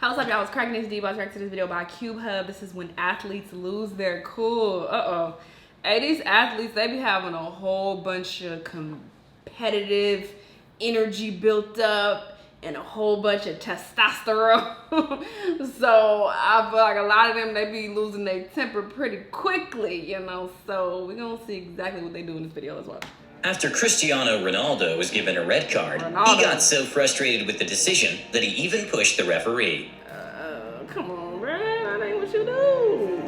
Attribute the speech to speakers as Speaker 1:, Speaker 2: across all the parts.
Speaker 1: What's up, y'all? It's cracking this D-Box react to this video by Cube Hub. This is when athletes lose their cool. Hey, these athletes, they be having a whole bunch of competitive energy built up and a whole bunch of testosterone. So I feel like a lot of them, they be losing their temper pretty quickly, you know. So we're gonna see exactly what they do in this video as well.
Speaker 2: After Cristiano Ronaldo was given a red card, he got so frustrated with the decision that he even pushed the referee.
Speaker 1: Come on, man. That ain't what you do.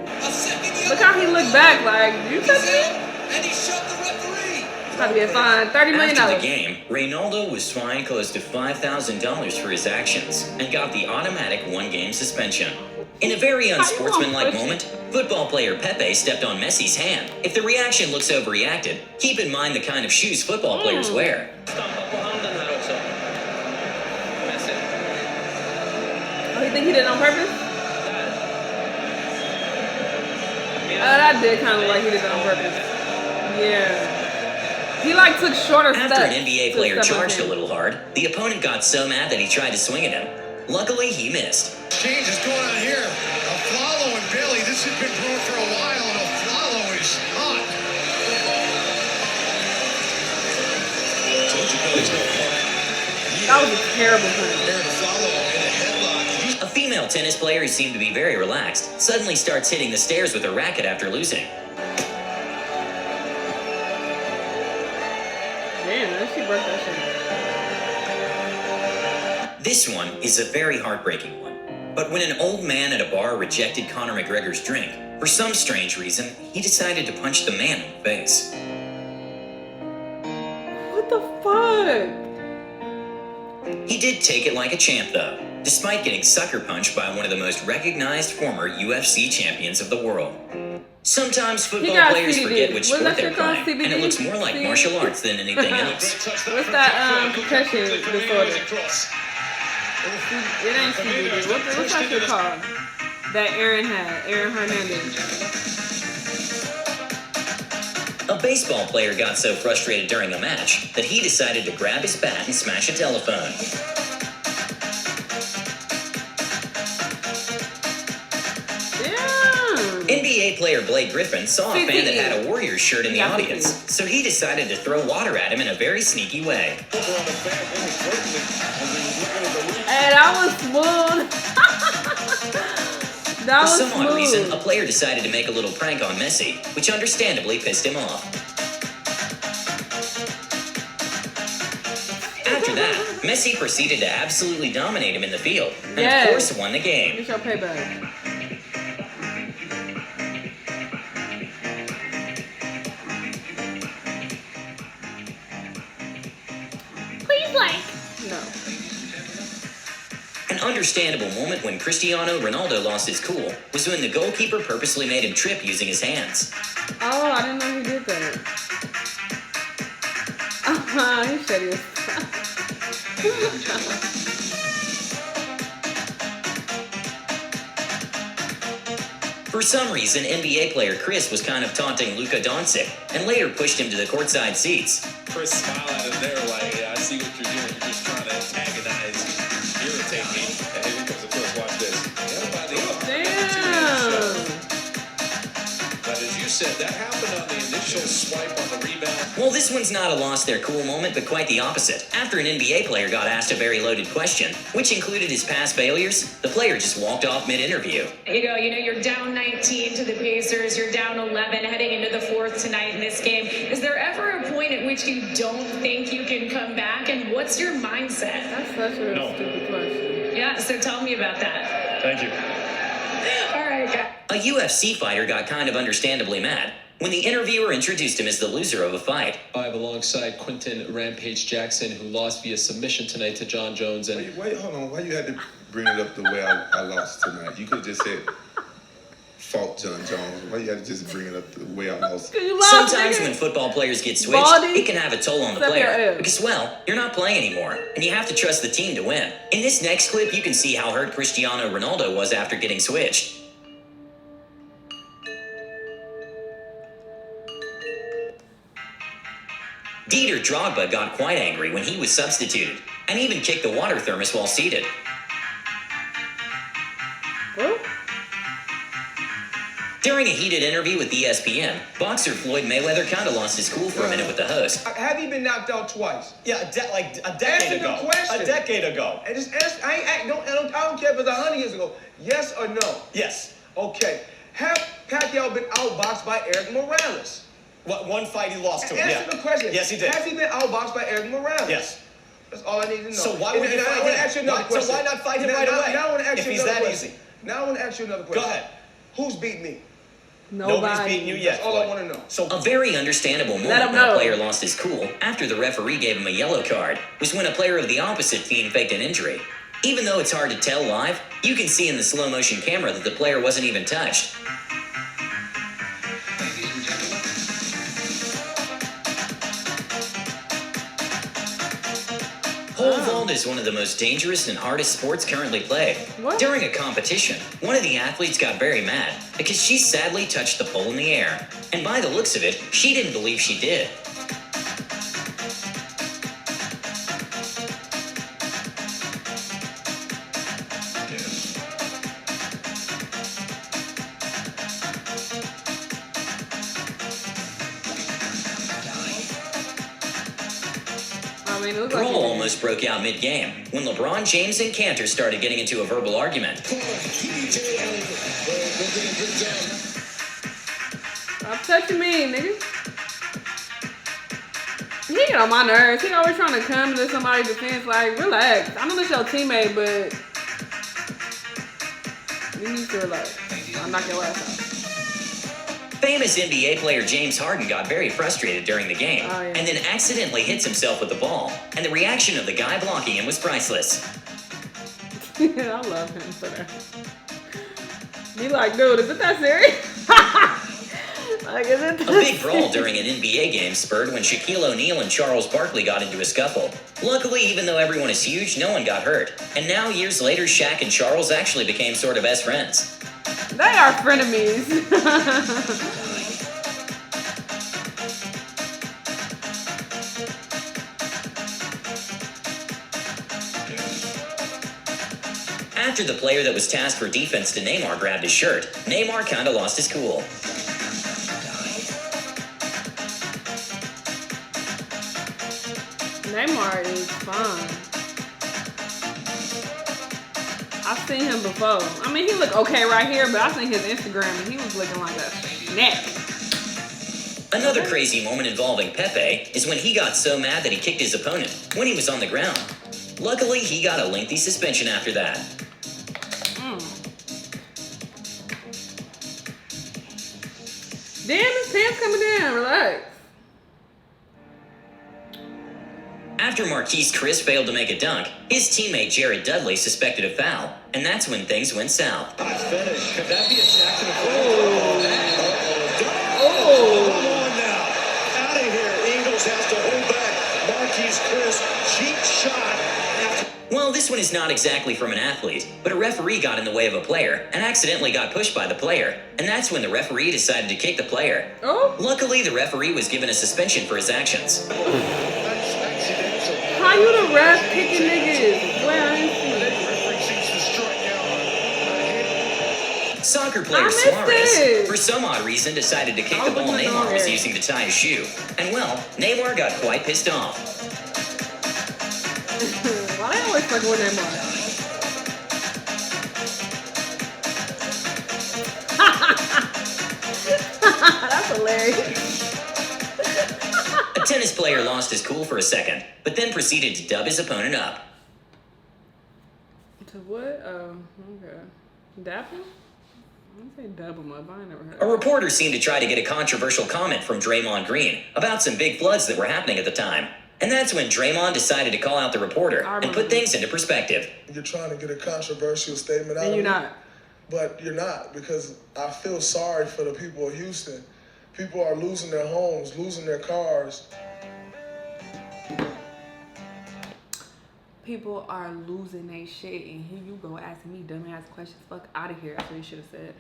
Speaker 1: Look how he looked back like, you touched me?
Speaker 3: And he shoved the referee.
Speaker 1: It's about to be a fine. $30 million.
Speaker 2: After the game, Ronaldo was fined close to $5,000 for his actions and got the automatic one-game suspension. In a very unsportsmanlike moment, football player Pepe stepped on Messi's hand. If the reaction looks overreacted, keep in mind the kind of shoes football players wear.
Speaker 1: Oh, you think he did it on purpose? That did kind of look like he did it on purpose. Yeah. He like took shorter steps.
Speaker 2: After an NBA player charged a little hard, the opponent got so mad that he tried to swing at him. Luckily, he missed.
Speaker 3: Change is going on here. A follow and Bailey. This has been brewing for a while, and a follow is hot.
Speaker 1: That was a terrible punch.
Speaker 2: A female tennis player who seemed to be very relaxed suddenly starts hitting the stairs with a racket after losing.
Speaker 1: Damn, she broke that shit.
Speaker 2: This one is a very heartbreaking one. But when an old man at a bar rejected Conor McGregor's drink, for some strange reason, he decided to punch the man in the face.
Speaker 1: What the fuck?
Speaker 2: He did take it like a champ, though, despite getting sucker punched by one of the most recognized former UFC champions of the world. Sometimes football players forget which sport they're playing, and it looks more like martial arts than anything else.
Speaker 1: What's that concussion disorder? It ain't CBD. What's that shit called? That Aaron Hernandez.
Speaker 2: A baseball player got so frustrated during a match that he decided to grab his bat and smash a telephone. NBA player Blake Griffin saw a fan that had a Warriors shirt in the audience, so he decided to throw water at him in a very sneaky way.
Speaker 1: Hey, that was smooth. That was
Speaker 2: For some odd reason,
Speaker 1: smooth.
Speaker 2: a player decided to make a little prank on Messi, which understandably pissed him off. After that, Messi proceeded to absolutely dominate him in the field, and of course won the game.
Speaker 1: Get your payback. Please like. No.
Speaker 2: An understandable moment when Cristiano Ronaldo lost his cool was when the goalkeeper purposely made him trip using his hands.
Speaker 1: Oh, I didn't know he did that. He said it.
Speaker 2: For some reason, NBA player Chris was kind of taunting Luka Doncic and later pushed him to the courtside seats.
Speaker 4: Chris smiled at him there like, yeah, I see what you're doing. You're just trying to antagonize, irritate me. And here comes the Chris, watch this.
Speaker 1: Damn.
Speaker 4: But as you said, that happened on the initial swipe on the rebound.
Speaker 2: Well, this one's not a lost their cool moment, but quite the opposite. After an NBA player got asked a very loaded question, which included his past failures, the player just walked off mid-interview.
Speaker 5: You're down 19 to the Pacers, you're down 11 heading into the fourth tonight in this game. Is there ever a point at which you don't think you can come back, and what's your mindset?
Speaker 1: That's such a stupid question.
Speaker 5: Yeah, so tell me about that.
Speaker 4: Thank you.
Speaker 5: All right, guys.
Speaker 2: A UFC fighter got kind of understandably mad when the interviewer introduced him as the loser of a fight.
Speaker 6: I have alongside Quinton Rampage Jackson, who lost via submission tonight to John Jones. And
Speaker 7: wait, hold on. Why you had to bring it up the way I lost tonight? You could have just said, fault John Jones. Why you had to just bring it up the way I lost?
Speaker 2: Sometimes when football players get switched, it can have a toll on the player. Because, well, you're not playing anymore, and you have to trust the team to win. In this next clip, you can see how hurt Cristiano Ronaldo was after getting switched. Dieter Drogba got quite angry when he was substituted, and even kicked the water thermos while seated. During a heated interview with ESPN, boxer Floyd Mayweather kind of lost his cool for a minute with the host.
Speaker 8: Have you been knocked out twice?
Speaker 9: Yeah, like a decade ago.
Speaker 8: Answer the question.
Speaker 9: A decade ago.
Speaker 8: And just answer. I don't care if it's 100 years ago. Yes or no?
Speaker 9: Yes.
Speaker 8: Okay. Have Pacquiao been outboxed by Eric Morales?
Speaker 9: One fight he lost to him.
Speaker 8: Answer the question.
Speaker 9: Yes, he did.
Speaker 8: Has he been outboxed by Eric Morales?
Speaker 9: Yes.
Speaker 8: That's all I need to know.
Speaker 9: So why would you fight him?
Speaker 8: Ask you another question.
Speaker 9: So why not fight him right away?
Speaker 8: Now I want to ask
Speaker 9: if
Speaker 8: you
Speaker 9: he's
Speaker 8: another
Speaker 9: that
Speaker 8: question.
Speaker 9: easy.
Speaker 8: Now I want to ask you another question.
Speaker 9: Go ahead.
Speaker 8: Who's beat me?
Speaker 9: Nobody's beaten you yet.
Speaker 8: That's all I want to know.
Speaker 2: So a very understandable moment
Speaker 1: Let him
Speaker 2: when a
Speaker 1: know.
Speaker 2: player lost his cool after the referee gave him a yellow card was when a player of the opposite team faked an injury. Even though it's hard to tell live, you can see in the slow motion camera that the player wasn't even touched. Pole vault is one of the most dangerous and hardest sports currently played.
Speaker 1: What?
Speaker 2: During a competition, one of the athletes got very mad because she sadly touched the pole in the air. And by the looks of it, she didn't believe she did.
Speaker 1: I mean, it looks like
Speaker 2: Brawl almost broke out mid-game when LeBron James and Cantor started getting into a verbal argument.
Speaker 1: Stop touching me, nigga. He get on my nerves. He always trying to come to somebody's defense. Like, relax. I know this your teammate, but you need to relax. I'll knock your ass out.
Speaker 2: Famous NBA player James Harden got very frustrated during the game
Speaker 1: Oh, yeah.
Speaker 2: and then accidentally hits himself with the ball. And the reaction of the guy blocking him was priceless.
Speaker 1: I love him for that. Be like, dude, is it that serious? Like, is it
Speaker 2: A
Speaker 1: that
Speaker 2: big brawl during an NBA game spurred when Shaquille O'Neal and Charles Barkley got into a scuffle. Luckily, even though everyone is huge, no one got hurt. And now, years later, Shaq and Charles actually became sort of best friends.
Speaker 1: They are frenemies.
Speaker 2: After the player that was tasked for defense to Neymar grabbed his shirt, Neymar kinda lost his cool.
Speaker 1: Neymar is fun. I've seen him before. I mean, he look okay right here, but I seen his Instagram and he was looking like a snack.
Speaker 2: Another crazy moment involving Pepe is when he got so mad that he kicked his opponent when he was on the ground. Luckily, he got a lengthy suspension after that.
Speaker 1: Damn, his pants coming down. Relax.
Speaker 2: After Marquise Chris failed to make a dunk, his teammate Jared Dudley suspected a foul, and that's when things went south.
Speaker 4: Finish. Could that be a Jackson?
Speaker 1: Oh.
Speaker 4: Come on now. Out of here. Eagles have to hold back. Marquise Chris, cheap shot.
Speaker 2: Well, this one is not exactly from an athlete, but a referee got in the way of a player and accidentally got pushed by the player, and that's when the referee decided to kick the player.
Speaker 1: Oh.
Speaker 2: Luckily, the referee was given a suspension for his actions.
Speaker 1: How you the ref kicking niggas? Where I ain't seen it.
Speaker 2: Soccer player
Speaker 1: I missed
Speaker 2: Suarez,
Speaker 1: it.
Speaker 2: for some odd reason, decided to kick
Speaker 1: I
Speaker 2: the ball
Speaker 1: wasn't
Speaker 2: Neymar was
Speaker 1: aware.
Speaker 2: using to tie his shoe. And well, Neymar got quite pissed off.
Speaker 1: Why they always fucking with Neymar? That's hilarious.
Speaker 2: A tennis player lost his cool for a second, but then proceeded to dub his opponent up.
Speaker 1: To what? Oh, okay. Dap him? I don't say dub him up. I ain't never heard
Speaker 2: A
Speaker 1: of it.
Speaker 2: reporter seemed to try to get a controversial comment from Draymond Green about some big floods that were happening at the time. And that's when Draymond decided to call out the reporter and put things into perspective.
Speaker 10: You're trying to get a controversial statement out
Speaker 1: And
Speaker 10: of
Speaker 1: you're
Speaker 10: me,
Speaker 1: not.
Speaker 10: but you're not, because I feel sorry for the people of Houston. People are losing their homes, losing their cars.
Speaker 1: People are losing their shit, and here you go asking me dumbass questions. Fuck out of here. That's what you should have said.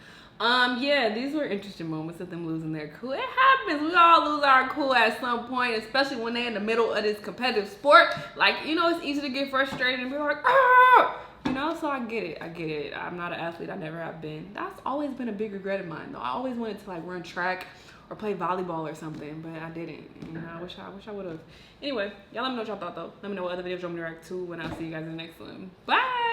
Speaker 1: Yeah, these were interesting moments of them losing their cool. It happens. We all lose our cool at some point, especially when they're in the middle of this competitive sport. Like, you know, it's easy to get frustrated and be like, ah! You know, so I get it. I'm not an athlete. I never have been. That's always been a big regret of mine, though. I always wanted to like run track or play volleyball or something, but I didn't. You know, I wish I would have. Anyway, y'all let me know what y'all thought, though. Let me know what other videos you want me to react to when I see you guys in the next one. Bye.